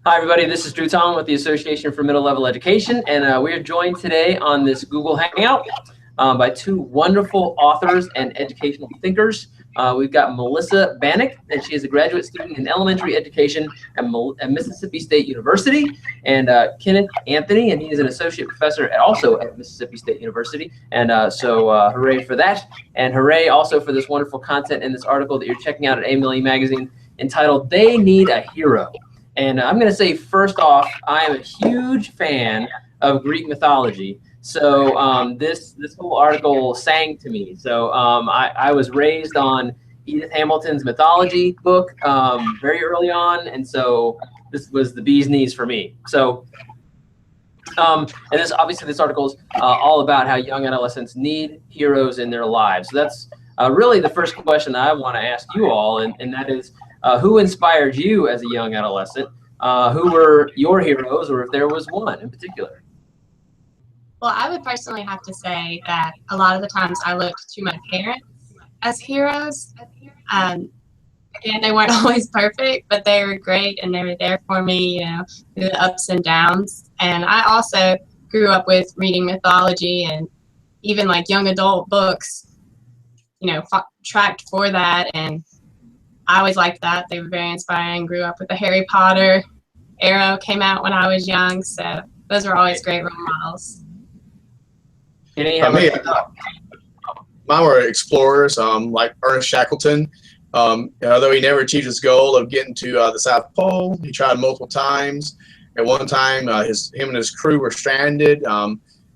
Hi, everybody. This is Drew Tom with the Association for Middle Level Education, and we are joined today on this Google Hangout by two wonderful authors and educational thinkers. We've got Melissa Baneck, and she is a graduate student in elementary education at Mississippi State University, and Baneck Anthony, and he is an associate professor also at Mississippi State University. And so hooray for that, and hooray also for this wonderful content in this article that you're checking out at AMLE magazine entitled "They Need a Hero." And I'm going to say, first off, I am a huge fan of Greek mythology. So this whole article sang to me. So I was raised on Edith Hamilton's mythology book very early on. And so this was the bee's knees for me. So, and obviously this article is all about how young adolescents need heroes in their lives. So that's really the first question that I want to ask you all, and that is, who inspired you as a young adolescent? Who were your heroes, or if there was one in particular? Well, I would personally have to say that a lot of the times I looked to my parents as heroes. Again, they weren't always perfect, but they were great, and they were there for me, through the ups and downs. And I also grew up with reading mythology and even like young adult books, tracked for that, and I always liked that. They were very inspiring. Grew up with the Harry Potter era, came out when I was young, so those were always great role models. Mine were explorers, like Ernest Shackleton. Although he never achieved his goal of getting to the South Pole, he tried multiple times. At one time, him and his crew were stranded.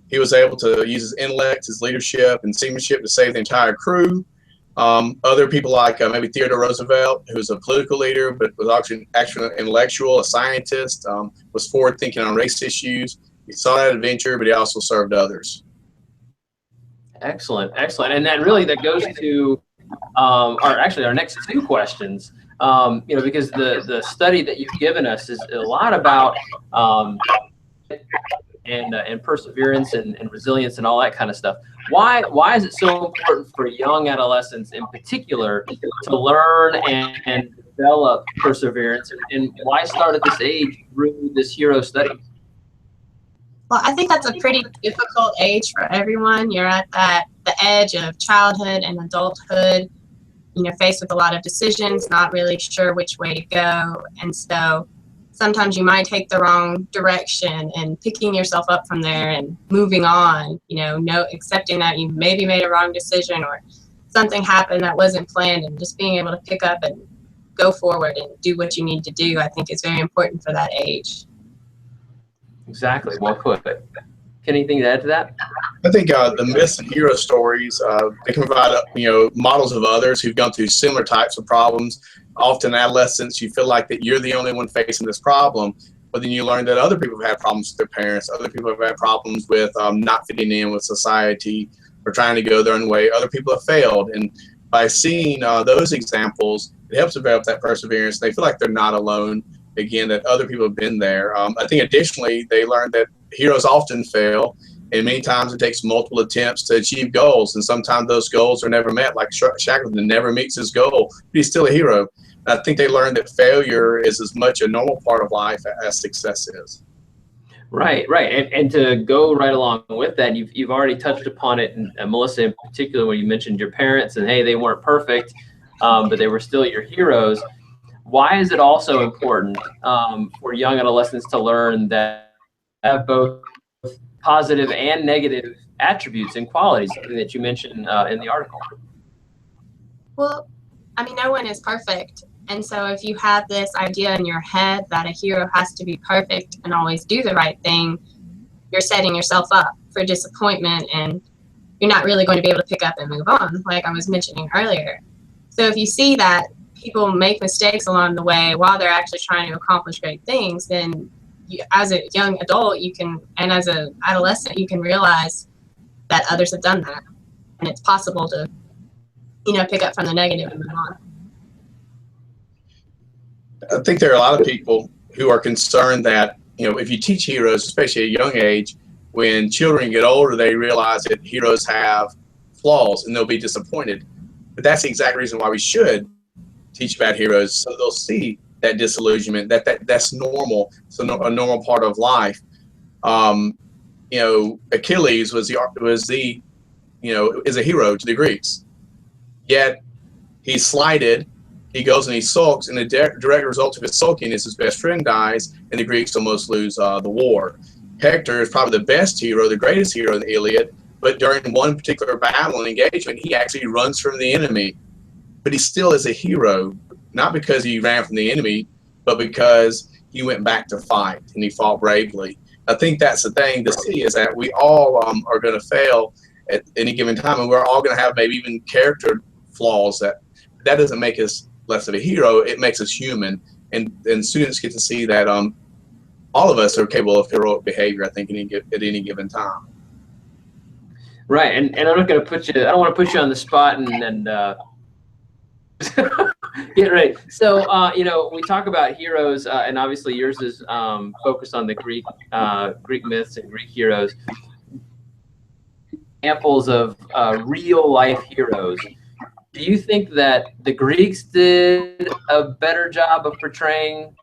He was able to use his intellect, his leadership, and seamanship to save the entire crew. Other people like maybe Theodore Roosevelt, who's a political leader, but was actually an intellectual, a scientist, was forward-thinking on race issues. He saw that adventure, but he also served others. Excellent, excellent. And that goes to our next two questions. Because the study that you've given us is a lot about and perseverance and resilience and all that kind of stuff. Why is it so important for young adolescents in particular to learn and develop perseverance, and why start at this age through this hero study? Well, I think that's a pretty difficult age for everyone. You're at the edge of childhood and adulthood, faced with a lot of decisions, not really sure which way to go. And so sometimes you might take the wrong direction, and picking yourself up from there and moving on, accepting that you maybe made a wrong decision or something happened that wasn't planned, and just being able to pick up and go forward and do what you need to do, I think is very important for that age. Exactly. Well put. Anything to add to that? I think the myths and hero stories, they can provide models of others who've gone through similar types of problems. Often adolescents, you feel like that you're the only one facing this problem, but then you learn that other people have had problems with their parents, other people have had problems with not fitting in with society or trying to go their own way. Other people have failed, and by seeing those examples, it helps develop that perseverance. They feel like they're not alone. Again, that other people have been there. I think additionally, they learn that heroes often fail, and many times it takes multiple attempts to achieve goals, and sometimes those goals are never met. Like Shackleton never meets his goal, but he's still a hero. And I think they learn that failure is as much a normal part of life as success is. Right. And to go right along with that, you've already touched upon it, and Melissa in particular, when you mentioned your parents and hey, they weren't perfect, but they were still your heroes. Why is it also important for young adolescents to learn that have both positive and negative attributes and qualities, something that you mentioned in the article? Well, no one is perfect. And so if you have this idea in your head that a hero has to be perfect and always do the right thing, you're setting yourself up for disappointment, and you're not really going to be able to pick up and move on, like I was mentioning earlier. So if you see that people make mistakes along the way while they're actually trying to accomplish great things, then as a young adult, and as an adolescent, you can realize that others have done that, and it's possible to, pick up from the negative and move on. I think there are a lot of people who are concerned that, if you teach heroes, especially at a young age, when children get older, they realize that heroes have flaws and they'll be disappointed. But that's the exact reason why we should teach about heroes, so they'll see that disillusionment. That's normal. It's a normal part of life. You know, Achilles is a hero to the Greeks. Yet he's slighted. He goes and he sulks, and the direct result of his sulking is his best friend dies, and the Greeks almost lose the war. Hector is probably the best hero, the greatest hero in the Iliad, but during one particular battle and engagement, he actually runs from the enemy. But he still is a hero, not because he ran from the enemy, but because he went back to fight and he fought bravely. I think that's the thing to see, is that we all are going to fail at any given time, and we're all going to have maybe even character flaws. That doesn't make us less of a hero. It makes us human, and students get to see that all of us are capable of heroic behavior, I think, at any given time. Right, and I'm not going to put you. I don't want to put you on the spot and get ready. So you know, we talk about heroes, and obviously yours is focused on the Greek myths and Greek heroes. Examples of real life heroes. Do you think that the Greeks did a better job of portraying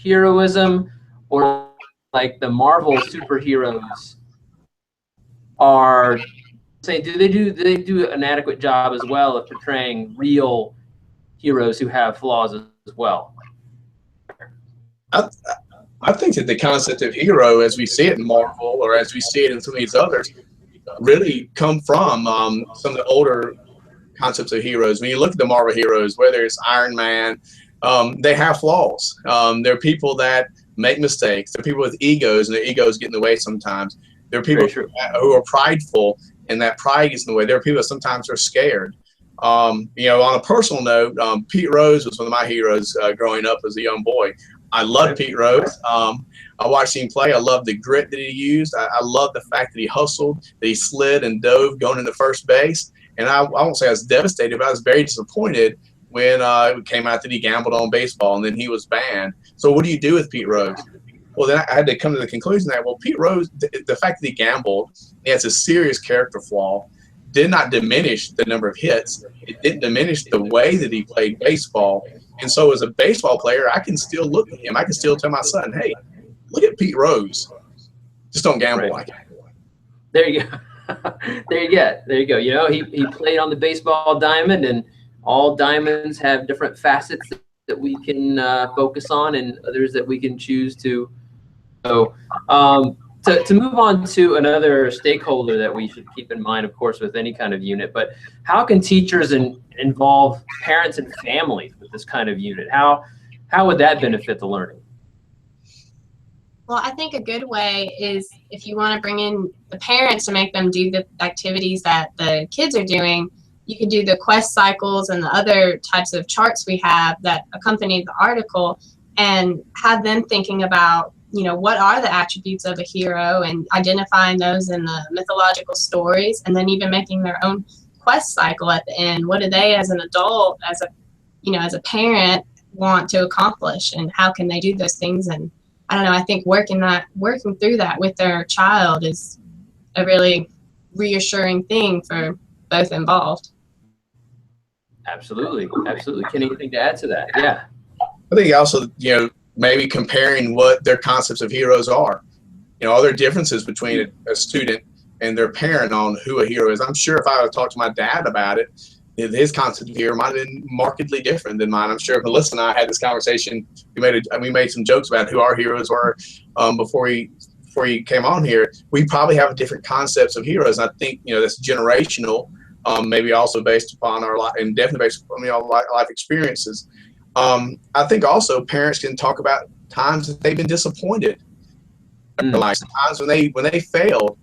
heroism, or like the Marvel superheroes are saying, do they do an adequate job as well of portraying real heroes who have flaws as well? I think that the concept of hero, as we see it in Marvel, or as we see it in some of these others, really come from some of the older concepts of heroes. When you look at the Marvel heroes, whether it's Iron Man, they have flaws. They're people that make mistakes. They're people with egos, and their egos get in the way sometimes. There are people who are prideful, and that pride gets in the way. There are people that sometimes are scared. You know, on a personal note, Pete Rose was one of my heroes growing up as a young boy. I loved Pete Rose. I watched him play. I loved the grit that he used. I loved the fact that he hustled, that he slid and dove going into first base. And I won't say I was devastated, but I was very disappointed when it came out that he gambled on baseball and then he was banned. So what do you do with Pete Rose? Well, then I had to come to the conclusion that, well, Pete Rose, the fact that he gambled, he has a serious character flaw, did not diminish the number of hits. It didn't diminish the way that he played baseball. And so as a baseball player, I can still look at him. I can still tell my son, hey, look at Pete Rose. Just don't gamble like it. There you go. There you go. You know, he played on the baseball diamond, and all diamonds have different facets that we can focus on, and others that we can choose to. So to move on to another stakeholder that we should keep in mind, of course, with any kind of unit, but how can teachers involve parents and families with this kind of unit? How would that benefit the learning? Well, I think a good way is if you want to bring in the parents to make them do the activities that the kids are doing, you could do the quest cycles and the other types of charts we have that accompany the article, and have them thinking about, you know, what are the attributes of a hero and identifying those in the mythological stories, and then even making their own quest cycle at the end. What do they as an adult, as a parent, want to accomplish, and how can they do those things? And I don't know, I think working through that with their child is a really reassuring thing for both involved. Absolutely. Can anything to add to that? Yeah. I think also, you know, maybe comparing what their concepts of heroes are. You know, are there differences between a student and their parent on who a hero is? I'm sure if I would talk to my dad about it, his concept of hero might have been markedly different than mine. I'm sure if Melissa and I had this conversation, we made some jokes about who our heroes were before he came on here. We probably have different concepts of heroes. And I think, you know, that's generational, maybe also based upon our life, and definitely based upon our life experiences. I think also parents can talk about times that they've been disappointed, like times when they failed,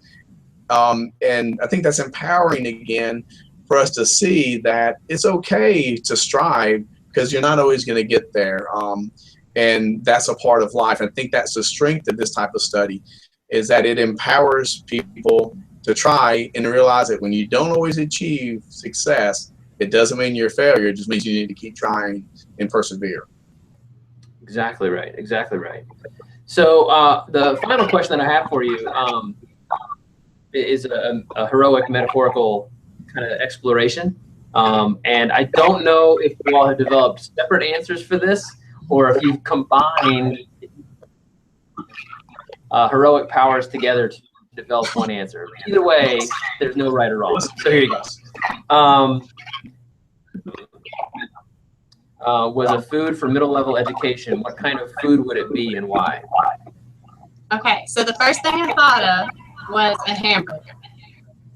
and I think that's empowering again for us to see that it's okay to strive, because you're not always going to get there, and that's a part of life. I think that's the strength of this type of study, is that it empowers people to try and realize that when you don't always achieve success, it doesn't mean you're a failure. It just means you need to keep trying and persevere. Exactly right. So the final question that I have for you is a heroic metaphorical kind of exploration. And I don't know if you all have developed separate answers for this, or if you've combined heroic powers together to develop one answer. Either way, there's no right or wrong. So here you go. Was a food for middle level education. What kind of food would it be and why? Okay, so the first thing I thought of was a hamburger.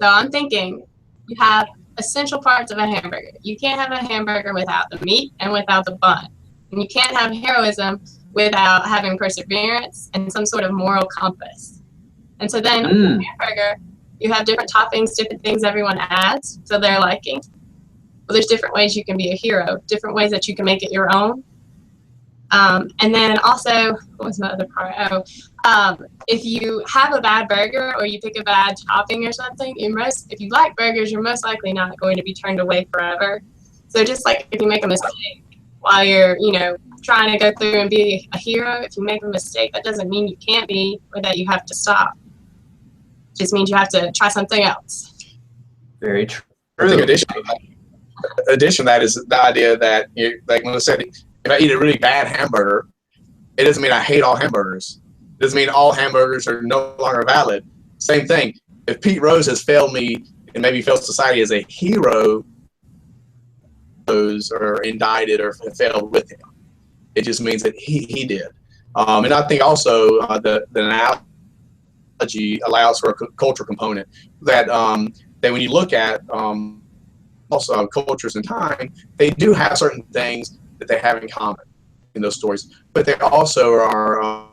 So I'm thinking you have essential parts of a hamburger. You can't have a hamburger without the meat and without the bun. And you can't have heroism without having perseverance and some sort of moral compass. And so then with a hamburger, you have different toppings, different things everyone adds, so they're liking. Well, there's different ways you can be a hero, different ways that you can make it your own. And then also, what was my other part? If you have a bad burger or you pick a bad topping or something, if you like burgers, you're most likely not going to be turned away forever. So just like if you make a mistake while you're, trying to go through and be a hero, if you make a mistake, that doesn't mean you can't be or that you have to stop. It just means you have to try something else. Very true. I think addition to that is the idea that, like Melissa said, if I eat a really bad hamburger, it doesn't mean I hate all hamburgers. It doesn't mean all hamburgers are no longer valid. Same thing. If Pete Rose has failed me and maybe failed society as a hero, those are indicted or failed with him. It just means that he did. And I think also the analogy allows for a culture component that that when you look at also cultures in time, they do have certain things that they have in common in those stories, but they also are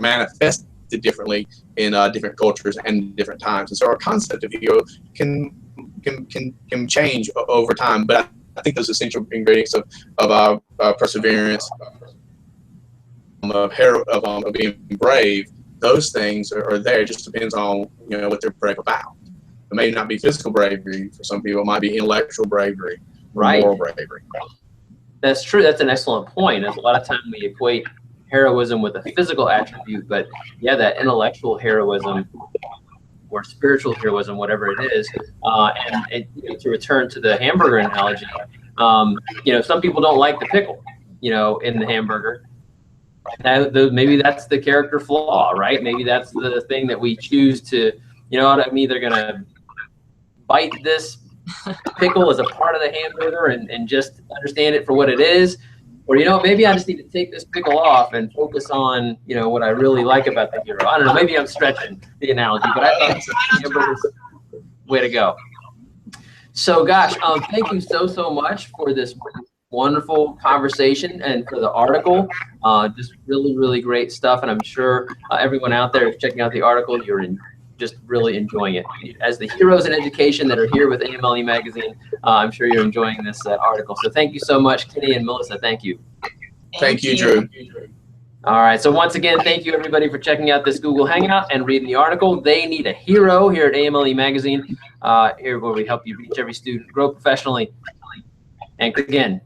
manifested differently in different cultures and different times. And so our concept of hero can change over time. But I think those essential ingredients of perseverance, of being brave, those things are there. It just depends on what they're brave about. It may not be physical bravery for some people. It might be intellectual bravery, moral bravery. That's true. That's an excellent point. As a lot of time we equate heroism with a physical attribute, but yeah, that intellectual heroism or spiritual heroism, whatever it is, and to return to the hamburger analogy, some people don't like the pickle, in the hamburger. Maybe that's the character flaw, right? Maybe that's the thing that we choose to, I'm either gonna bite this pickle as a part of the hamburger and just understand it for what it is, or maybe I just need to take this pickle off and focus on what I really like about the hero. I don't know, maybe I'm stretching the analogy, but I thought hamburger's way to go. So gosh, thank you so much for this wonderful conversation and for the article. Just really great stuff, and I'm sure everyone out there is checking out the article. You're just really enjoying it. As the heroes in education that are here with AMLE Magazine, I'm sure you're enjoying this article. So thank you so much, Kenny and Melissa. Thank you. Thank you, Drew. All right. So once again, thank you everybody for checking out this Google Hangout and reading the article. They Need a Hero here at AMLE Magazine, here where we help you reach every student, grow professionally. And again,